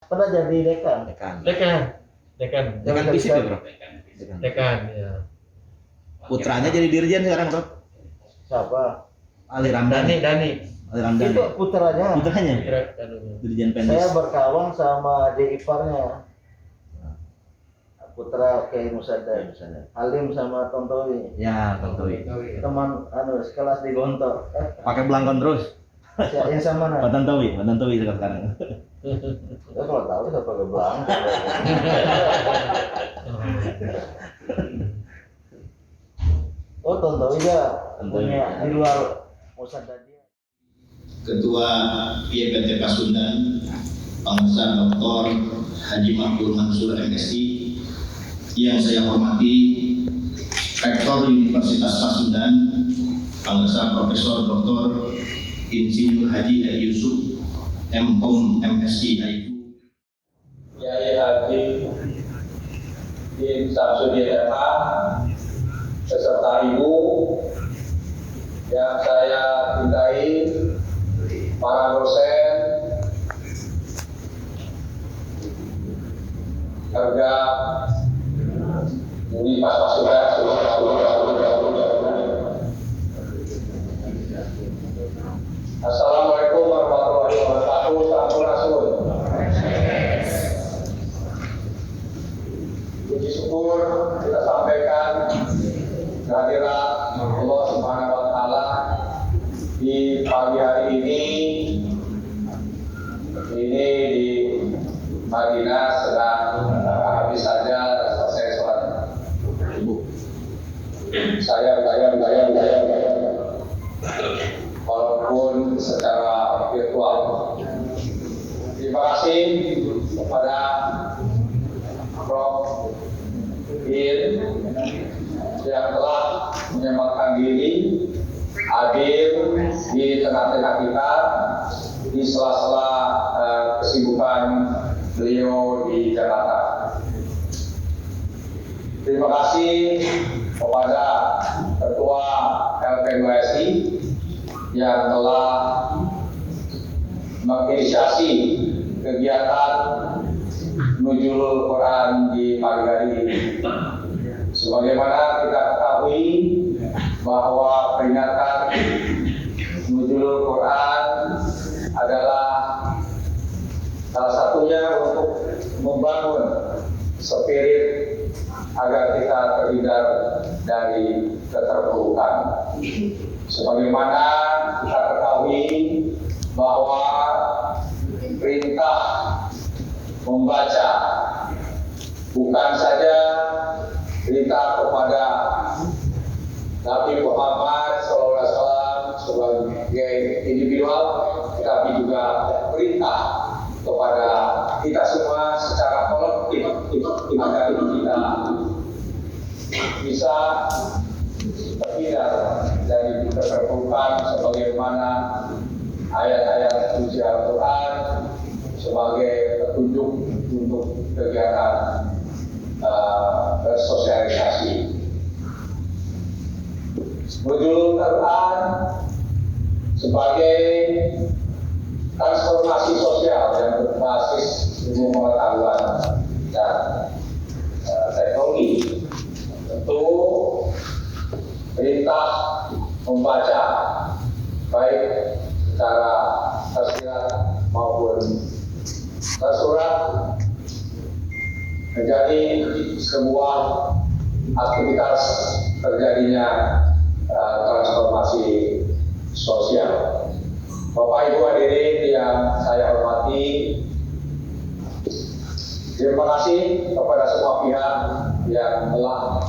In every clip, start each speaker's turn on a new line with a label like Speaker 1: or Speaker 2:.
Speaker 1: Pernah jadi dekan.
Speaker 2: Dekan FISIP ya bro?
Speaker 3: Dekan ya.
Speaker 2: Putranya jadi dirjen sekarang bro?
Speaker 1: Siapa?
Speaker 2: Ali Ramdhani.
Speaker 3: Dani.
Speaker 2: Ali Ramdhani.
Speaker 1: Itu putranya.
Speaker 2: Dirjen Pendis.
Speaker 1: Saya berkawan sama adik iparnya. Putra Kiai Musadar. Halim sama Tontowi.
Speaker 2: Ya, Tontowi.
Speaker 1: Teman sekelas di Gontor.
Speaker 2: Pakai belangkon terus.
Speaker 1: Yang sama
Speaker 2: Pak Tontowi sekarang.
Speaker 1: Ya kalau tahu saya pakai belangkon. Oh, Tontowi ya punya di luar Musadar dia.
Speaker 4: Ketua IPT Pasundan, Bangsa Dr. Haji Mahfud Mansur MSI, yang saya hormati Rektor Universitas Pasundan, Bangsa Profesor Dr. Insinyur Haji Edi Yusuf, MPom MSI IPU,
Speaker 5: Kiai Haji Din Samsudin MA, beserta Ibu yang saya cintai, para dosen, harga Universitas Assalamualaikum warahmatullahi wabarakatuh. Sampurasun. Puji syukur kita sampaikan kehadiran Allah Subhanahu wa taala di pagi hari ini di Madinah sedang habis saja selesai sholat. Saya walaupun secara virtual. Terima kasih kepada Prof. Ir yang telah menyempatkan diri hadir di tengah-tengah kita di sela-sela kesibukan beliau di Jakarta. Terima kasih kepada Ketua LP2SI yang telah menginisiasi kegiatan Nuzulul Quran di pagi hari ini. Sebagaimana kita ketahui bahwa peringatan Nuzulul Quran adalah salah satunya untuk membangun spirit agar kita terhindar dari keterpurukan. Sebagaimana kita ketahui bahwa perintah membaca bukan saja perintah kepada Nabi Muhammad SAW sebagai individual, tetapi juga perintah kepada kita semua secara kolektif agar kita bisa terhindar dari keterpurukan sebagaimana ayat-ayat suci Al-Quran sebagai petunjuk untuk kegiatan bersosialisasi. Nuzulul Quran sebagai transformasi sosial yang berbasis ilmu pengetahuan dan teknologi. Tentu perintah membaca baik secara tersirat maupun tersurat menjadi sebuah aktivitas terjadinya transformasi sosial. Bapak Ibu hadirin yang saya hormati, terima kasih kepada semua pihak yang telah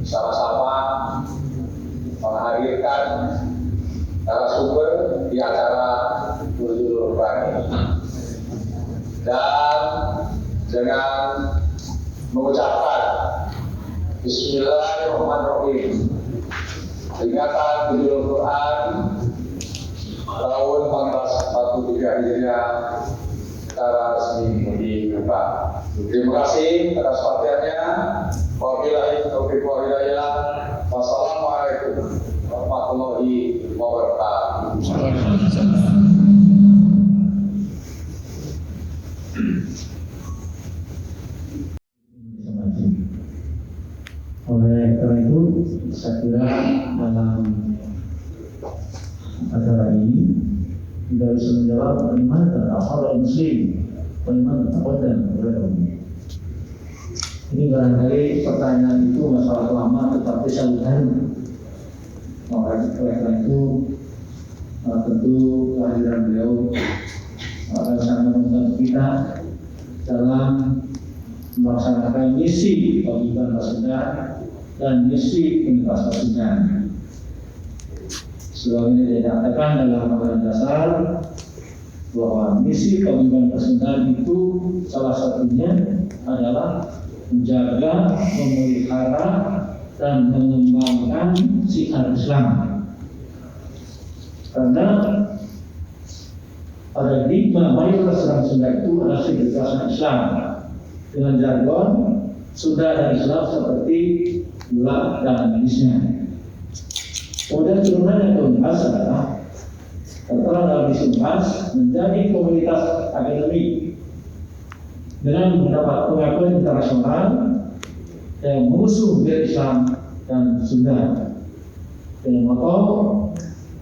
Speaker 5: sama-sama menghadirkan narasumber di acara Nuzulul Quran ini. Dan dengan mengucapkan Bismillahirrahmanirrahim, peringatan Nuzulul Quran tahun 1443 Hijriah secara resmi dibuka. Terima kasih atas perhatiannya. Wabillahi taufiq wal hidayah. Wassalamualaikum warahmatullahi wabarakatuh.
Speaker 3: saya kira dalam acara ini tidak bisa menjawab bagaimana orang Muslim, bagaimana dan beragama. Ini barangkali pertanyaan itu masalah lama, tetapi selalu baru. Oleh karena itu tentu kehadiran beliau akan sangat membantu kita dalam melaksanakan misi paguyuban Pasundan dan misi Universitas Pasundan. Sebagaimana dikatakan dalam undang-undang dasar bahwa misi paguyuban Pasundan itu salah satunya adalah menjaga, memelihara, dan mengembangkan syiar Islam. Karena paradigma mayoritas orang Sunda itu adalah kebebasan Islam. Dengan jargon Sunda dan Islam seperti gula dan manisnya. Kemudian turunannya ke Unpas adalah tertera dalam misi Unpas menjadi komunitas akademik dengan mendapat pengakuan internasional yang mengusung nilai Islam dan Sunda dengan moto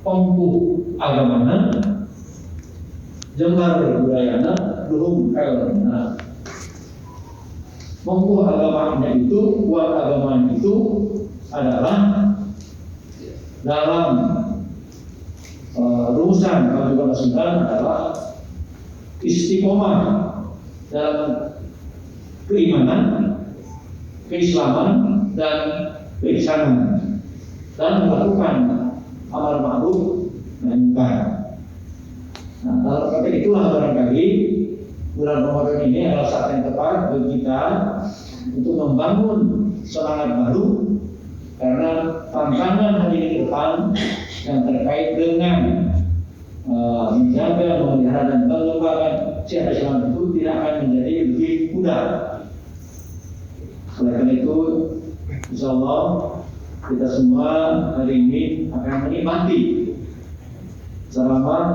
Speaker 3: pempuh agamana, jembar budayana, luhung kailana. Pempuh agamanya itu, kuat agamanya itu adalah dalam rumusan paguyuban Pasundan adalah istiqomah dalam keimanan, keislaman, dan keihsanan, dan melakukan amal ma'ruf nahi munkar. Nah, kalau kata itulah barangkali bulan Ramadan ini adalah saat yang tepat bagi kita untuk membangun semangat baru, karena tantangan hari ini ke depan yang terkait dengan menjaga, memelihara, dan mengembangkan syiar Islam itu tidak akan menjadi lebih mudah. Oleh karena itu, insya Allah kita semua hari ini akan menikmati ceramah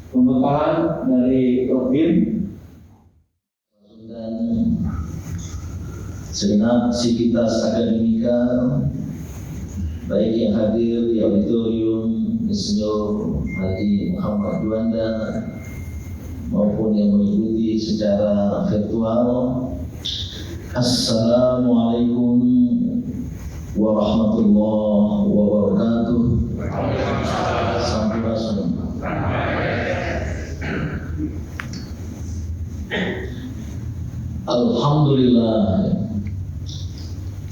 Speaker 3: pembekalan dari Robin
Speaker 6: dan segenap sivitas akademika, baik yang hadir di auditorium Insinyur Haji Muhammad Juanda maupun yang mengikuti secara virtual. Assalamualaikum warahmatullahi wabarakatuh. Sampurasun. Alhamdulillah,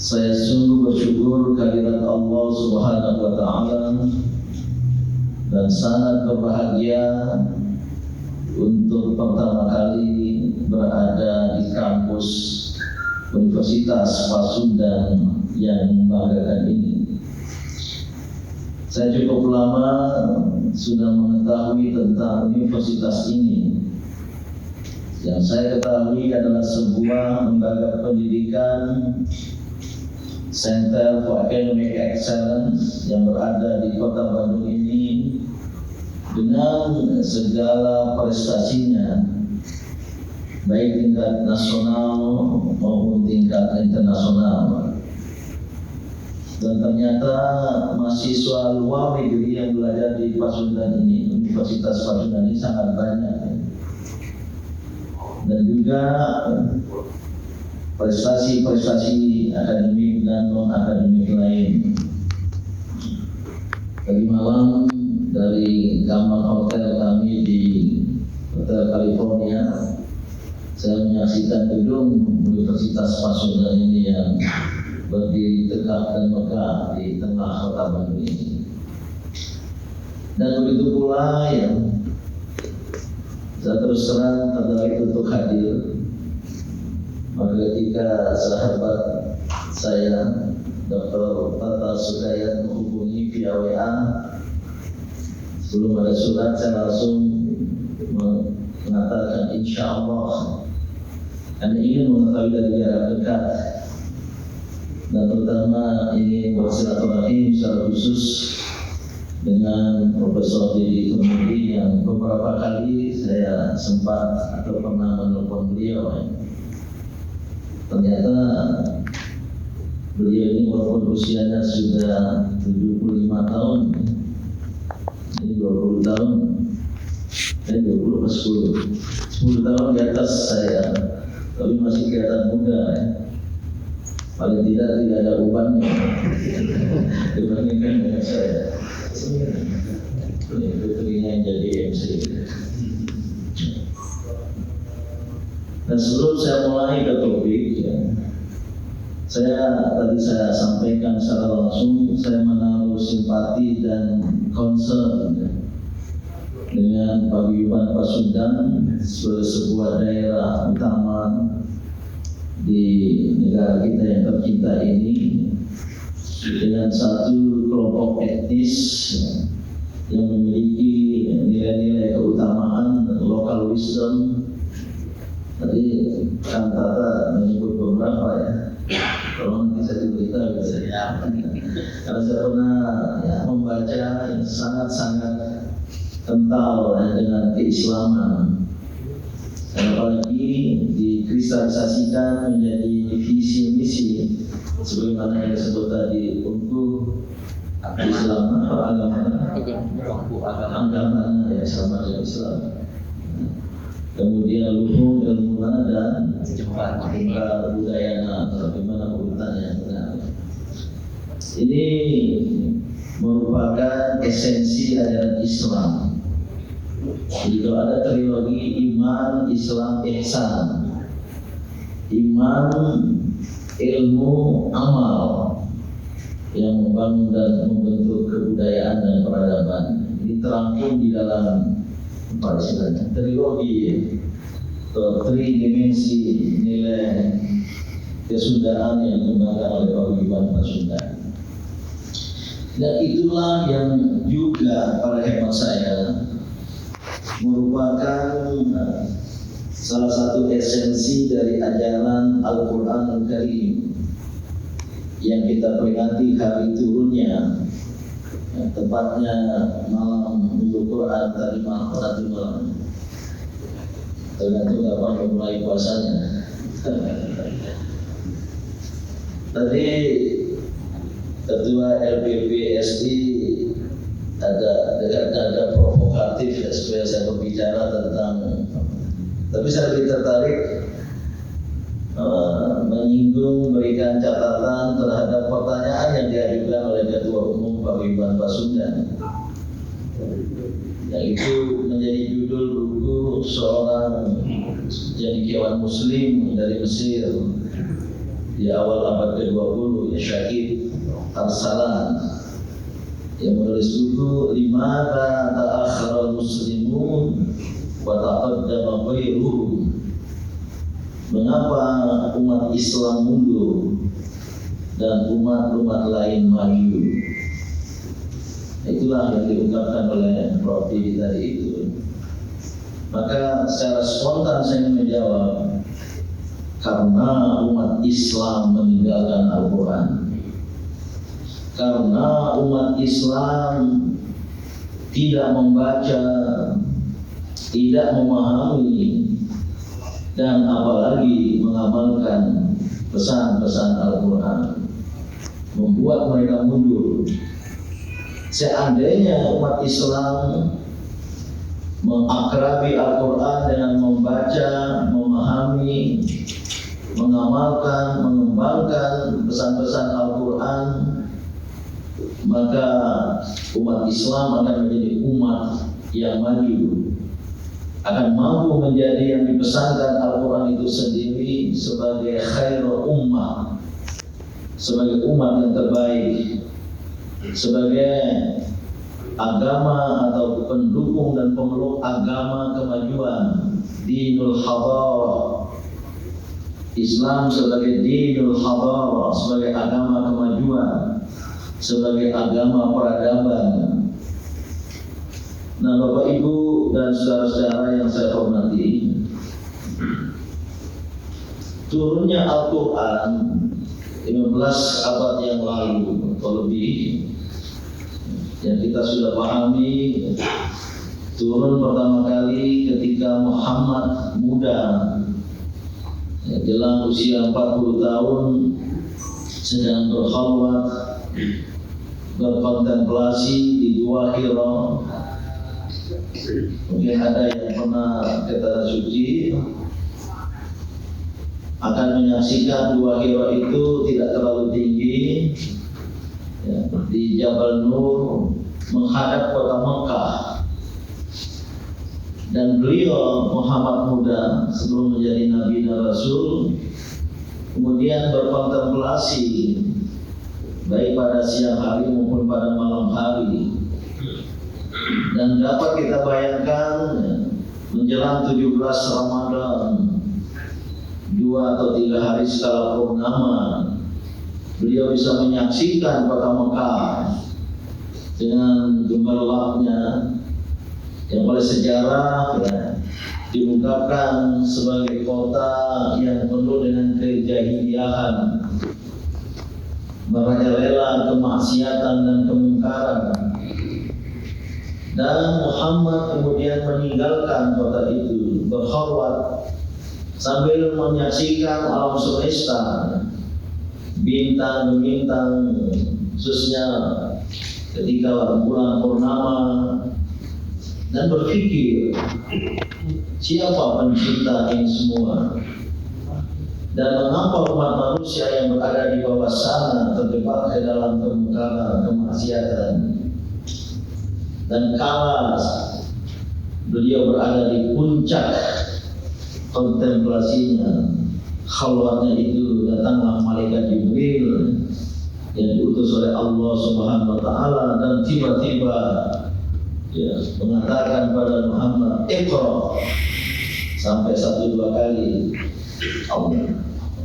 Speaker 6: saya sungguh bersyukur kehadirat Allah Subhanahu wa Ta'ala dan sangat berbahagia untuk pertama kali berada di kampus Universitas Pasundan yang membanggakan ini. Saya cukup lama sudah mengetahui tentang universitas ini. Yang saya ketahui adalah sebuah lembaga pendidikan Center for Academic Excellence yang berada di Kota Bandung ini dengan segala prestasinya, baik tingkat nasional maupun tingkat internasional. Dan ternyata mahasiswa luar negeri yang belajar di Pasundan ini, Universitas Pasundan ini sangat banyak. Dan juga prestasi-prestasi akademik dan non-akademik lain. Tadi malam dari kamar hotel kami di Hotel California, saya menyaksikan gedung Universitas Pasundan ini yang berdiri tegak dan megah di tengah kota Bandung ini. Dan begitu pula yang saya terus terang tertarik untuk hadir. Maka ketika sahabat saya Dr. Tata Sudayat menghubungi via WA, sebelum ada surat saya langsung mengatakan insya Allah, karena ingin mengetahui dari jarak dekat dan terutama ingin bersilaturahim secara khusus dengan Profesor Didi Tumudi yang beberapa kali saya sempat atau pernah menelpon beliau. Ternyata beliau ini walaupun walaupun usianya sudah 75 tahun, ini 20 tahun, 20 pas 10 tahun di atas saya, tapi masih kelihatan muda ya. Paling tidak ada ubannya dibandingkan dengan saya. Putrinya yang jadi MC. Dan sebelum saya mulai ke topik ya, tadi saya sampaikan secara langsung, saya menaruh simpati dan concern ya, dengan Paguyuban Pasundan sebagai sebuah daerah utama di negara kita yang tercinta ini, dengan satu kelompok etnis yang memiliki nilai-nilai keutamaan local wisdom. Tadi Kang Tata menyebut beberapa ya. Kalau nanti saya cerita bisa ya. Karena saya pernah membaca yang sangat-sangat kental dengan keislaman. Dan apalagi dikristalisasikan menjadi visi misi sebagaimana yang disebut tadi untuk Islam atau agama ya sama dengan Islam. Kemudian luhur ilmuna dan muka budayana, bagaimana urutannya yang benar. Ini merupakan esensi ajaran Islam. Jadi kalau ada trilogi iman, Islam, ihsan, iman, ilmu, amal yang membangun dan membentuk kebudayaan dan peradaban, ini terangkum di dalam apa istilahnya trilogi atau tridimensi nilai kesundaan yang dikembangkan oleh Paguyuban Pasundan. Dan itulah yang juga pada hemat saya merupakan salah satu esensi dari ajaran Al-Quran Al-Karim yang kita peringati hari turunnya, tepatnya malam Nuzul Quran tadi malam, tergantung kapan memulai puasanya. Tadi Ketua LPPSI ada provokatif ya, supaya saya berbicara tentang, tapi saya lebih tertarik menyinggung, memberikan catatan terhadap pertanyaan yang diajukan oleh Ketua Umum Paguyuban Pasundan, yaitu menjadi judul buku seorang cendekiawan Muslim dari Mesir di awal abad ke-20, ya Syakib Arsalan, yang menulis buku Limata Ta'akhara Muslimun wa Taqaddama Ghairuhum. Mengapa umat Islam mundur dan umat-umat lain maju? Itulah yang diungkapkan oleh Prof. Didi tadi itu. Maka secara spontan saya menjawab, karena umat Islam meninggalkan Al-Quran, karena umat Islam tidak membaca, tidak memahami, dan apalagi mengamalkan pesan-pesan Al-Quran, membuat mereka mundur. Seandainya umat Islam mengakrabi Al-Quran dengan membaca, memahami, mengamalkan, mengembangkan pesan-pesan Al-Quran, maka umat Islam akan menjadi umat yang maju, akan mampu menjadi yang dipesankan Al-Quran itu sendiri sebagai khairul ummah, sebagai umat yang terbaik, sebagai agama atau pendukung dan pemeluk agama kemajuan, dinul hadarah, Islam sebagai dinul hadarah, sebagai agama kemajuan, sebagai agama peradaban. Nah, Bapak Ibu dan saudara-saudara yang saya hormati, turunnya Al-Quran 15 abad yang lalu atau lebih, yang kita sudah pahami, turun pertama kali ketika Muhammad muda, jelang usia 40 tahun, sedang berkhalwat, berkontemplasi di Gua Hira. Mungkin ada yang pernah ke Tanah Suci akan menyaksikan Gua Hira itu tidak terlalu tinggi, ya, di Jabal Nur menghadap kota Mekah. Dan beliau Muhammad muda sebelum menjadi Nabi dan Rasul kemudian berkontemplasi baik pada siang hari maupun pada malam hari. Dan dapat kita bayangkan menjelang 17 Ramadan 2 atau 3 hari setelah purnama beliau bisa menyaksikan kota Mekah dengan gemerlapnya yang oleh sejarah ya, diungkapkan sebagai kota yang penuh dengan kejahiliahan, merajalela kemaksiatan dan kemungkaran. Dan Muhammad kemudian meninggalkan kota itu, berkhalwat sambil menyaksikan alam semesta, bintang-bintang, khususnya ketika bulan purnama, dan berpikir siapa pencipta ini semua dan mengapa umat manusia yang berada di bawah sana terjebak ke dalam kemungkaran, kemaksiatan. Dan kala beliau berada di puncak kontemplasinya, khalwatnya itu, datanglah malaikat Jibril yang diutus oleh Allah Subhanahu wa taala dan tiba-tiba ya, mengatakan pada Muhammad, "Iqra," sampai 1-2 kali. Allah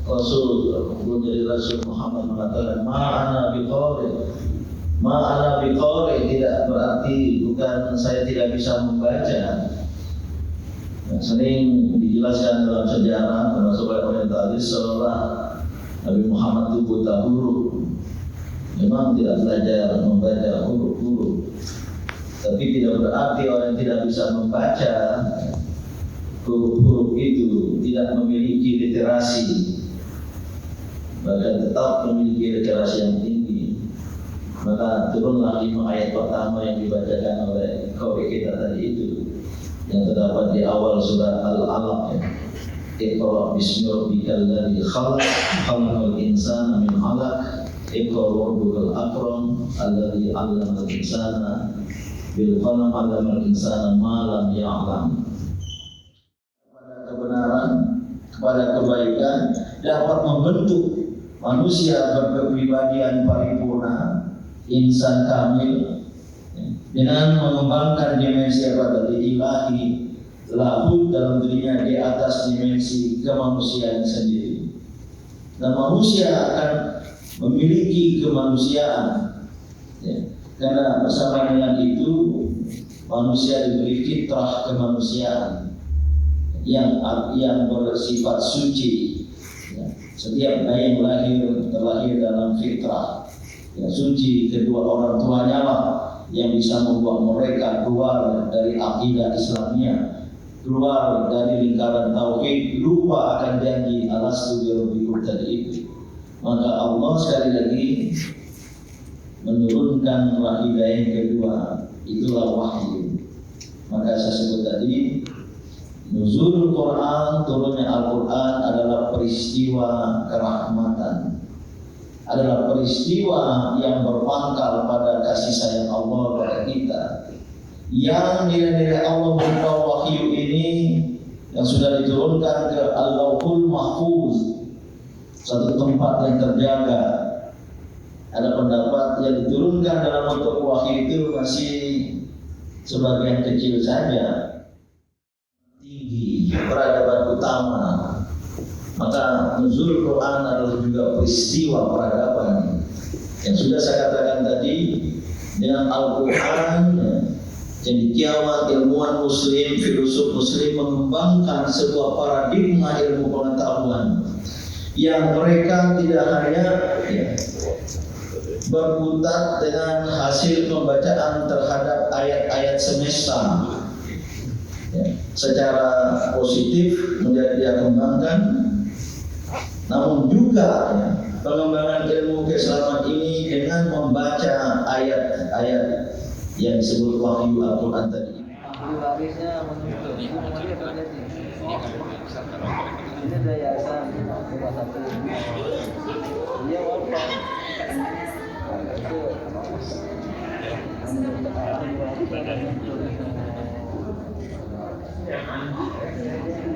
Speaker 6: Rasul belum jadi Rasul Muhammad mengatakan, "Ma'ana biqari," tidak berarti bukan saya tidak bisa membaca. Sering dijelaskan dalam sejarah termasuk oleh orientalis seolah Nabi Muhammad itu buta huruf. Memang tidak belajar membaca huruf-huruf, tapi tidak berarti orang yang tidak bisa membaca huruf-huruf itu tidak memiliki literasi, bahkan tetap memiliki literasi yang tinggi. Maka turunlah 5 ayat pertama yang dibacakan oleh qori kita tadi itu, yang terdapat di awal surat Al-Alaq, ya. Iqra bismi rabbikal ladzi khalaq, khalaqal insana min 'alaq, Iqra rabbukal akram, alladzi 'allamal insana bil qalam, 'allamal insana ma lam ya'lam. Kepada kebenaran, kepada kebaikan dapat membentuk manusia berkepribadian paripurna, insan kamil, dengan mengembangkan dimensi apa tadi, ilahi, lahud dalam dirinya di atas dimensi kemanusiaan sendiri. Dan manusia akan memiliki kemanusiaan, ya. Karena bersama dengan itu manusia diberi fitrah kemanusiaan yang bersifat suci, ya. Setiap bayi yang terlahir dalam fitrah, ya, suci. Kedua orang tuanya lah yang bisa membuat mereka keluar dari akidah Islamnya, keluar dari lingkaran tauhid, lupa akan janji alastu birabbikum tadi itu. Maka Allah sekali lagi menurunkan hidayah yang kedua, itulah wahyu. Maka saya sebut tadi, nuzulul Quran, turunnya Al-Quran adalah peristiwa kerahmatan, adalah peristiwa yang berpangkal pada kasih sayang Allah kepada kita. Yang nilai-nilai Allah berupa wahyu ini yang sudah diturunkan ke Al-Lauhul Mahfuz, satu tempat yang terjaga. Ada pendapat yang diturunkan dalam bentuk wahyu itu masih sebagian kecil saja, tinggi, peradaban utama. Maka nuzul Quran adalah juga peristiwa peradaban yang sudah saya katakan tadi. Dengan Al-Quran, jadi kiamat ilmuwan muslim, filosof muslim mengembangkan sebuah paradigma ilmu pengetahuan yang mereka tidak hanya berkutat dengan hasil pembacaan terhadap ayat-ayat semesta, secara positif menjadi dia kembangkan, namun juga
Speaker 4: pengembangan ilmu keislaman ini dengan membaca ayat-ayat yang disebut wahyu Al-Quran tadi.
Speaker 1: Ahli warisnya menuntut semuanya terjadi. Ini ada yayasan rumah sakit. Dia wafat. Itu